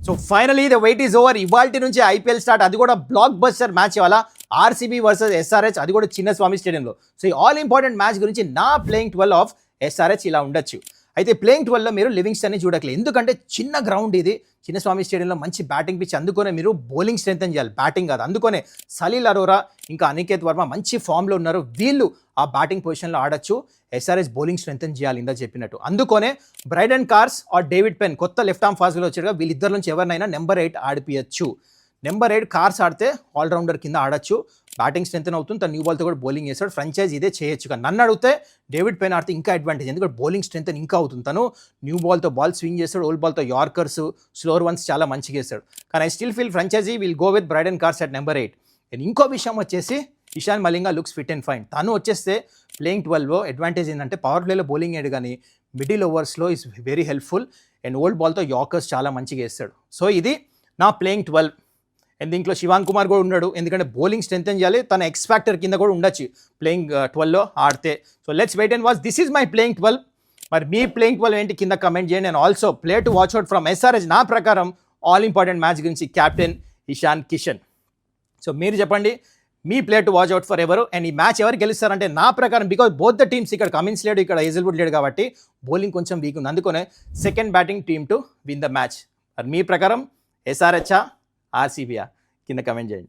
So finally the wait is over. ఇవాల్టి నుంచి IPL start, అది కూడా బ్లాక్ బస్టర్ మ్యాచ్ ఇవాళ ఆర్సీబీ వర్సెస్ ఎస్ఆర్హెచ్, అది కూడా చిన్నస్వామి స్టేడియంలో. సో ఈ ఆల్ ఇంపార్టెంట్ మ్యాచ్ గురించి నా ప్లేయింగ్ 12 ఆఫ్ ఎస్ఆర్హెచ్ ఇలా ఉండొచ్చు. అయితే ప్లేయింగ్ 12లో మీరు లివింగ్స్టన్ని చూడట్లేదు, ఎందుకంటే చిన్న గ్రౌండ్ ఇది, చిన్నస్వామి స్టేడియంలో మంచి బ్యాటింగ్ పిచ్, అందుకనే మీరు బౌలింగ్ స్ట్రెంథెన్ చేయాలి, బ్యాటింగ్ కాదు. అందుకనే సలీల్ అరోరా ఇంకా అనికేత్ వర్మ మంచి ఫామ్లో ఉన్నారు, వీళ్ళు ఆ బ్యాటింగ్ పొజిషన్లో ఆడొచ్చు. ఎస్ఆర్హెచ్ బౌలింగ్ స్ట్రెంథెన్ చేయాలి ఇందా చెప్పినట్టు. అందుకనే Brydon Carse or David Payne కొత్త లెఫ్ట్ ఆర్మ్ ఫాస్ట్లో వచ్చారుగా, వీళ్ళిద్దరి నుంచి ఎవరినైనా నెంబర్ 8 ఆడిపియచ్చు. నెంబర్ 8 కార్స్ ఆడితే ఆల్రౌండర్ కింద ఆడచ్చు, బ్యాటింగ్ స్ట్రెంథెన్ అవుతుంది, తన న్యూ బాల్తో కూడా బౌలింగ్ చేస్తాడు. ఫ్రాంచైజ్ ఇదే చేయొచ్చు. కానీ నన్ను అడిగితే డేవిడ్ పెన్ ఆడితే ఇంకా అడ్వాంటేజ్, ఎందుకంటే బౌలింగ్ స్ట్రెంథెన్ ఇంకా అవుతుంది. తను న్యూ బాల్తో బాల్ స్వింగ్ చేస్తాడు, ఓల్డ్ బాల్తో యార్కర్స్, స్లోర్ వన్స్ చాలా మంచిగా వేస్తాడు. కానీ I still feel franchise will go with Brydon Carse at number 8. And ఇంకో విషయం వచ్చేసి Ishan Malinga looks fit and fine. తను వచ్చేస్తే ప్లేయింగ్ 12లో అడ్వాంటేజ్ ఏంటంటే పవర్ ప్లేలో బౌలింగ్ వేయడు, కానీ మిడిల్ ఓవర్స్లో is very helpful. And old బాల్తో యార్కర్స్ చాలా మంచిగా వేస్తాడు. సో ఇది నా ప్లేయింగ్ 12. అండ్ దీంట్లో శివాంగ్ కుమార్ కూడా ఉన్నాడు, ఎందుకంటే బౌలింగ్ స్ట్రెంథెన్ చేయాలి, తన ఎక్స్ ఫ్యాక్టర్ కింద కూడా ఉండొచ్చు ప్లేయింగ్ 12లో ఆడితే. So let's wait and watch. This is my playing 12. మరి మీ ప్లేయింగ్ 12 ఏంటి కింద కమెంట్ చేయండి. And also play to watch out from SRH. నా ప్రకారం ఆల్ ఇంపార్టెంట్ మ్యాచ్ గురించి కెప్టెన్ ఇషాన్ కిషన్. సో మీరు చెప్పండి మీ play to watch out for ఎవరు, అండ్ ఈ మ్యాచ్ ఎవరు గెలుస్తారంటే నా ప్రకారం, బికాజ్ బోత్ ద టీమ్స్, ఇక్కడ కమిన్స్ లేడు, ఇక్కడ హేజల్వుడ్ లేడు, కాబట్టి బౌలింగ్ కొంచెం వీక్ ఉంది, అందుకనే second batting team to win the match. మరి మీ ప్రకారం ఎస్ఆర్హెచ్ ఆర్సీబీయా కింద కమెంట్ చేయండి.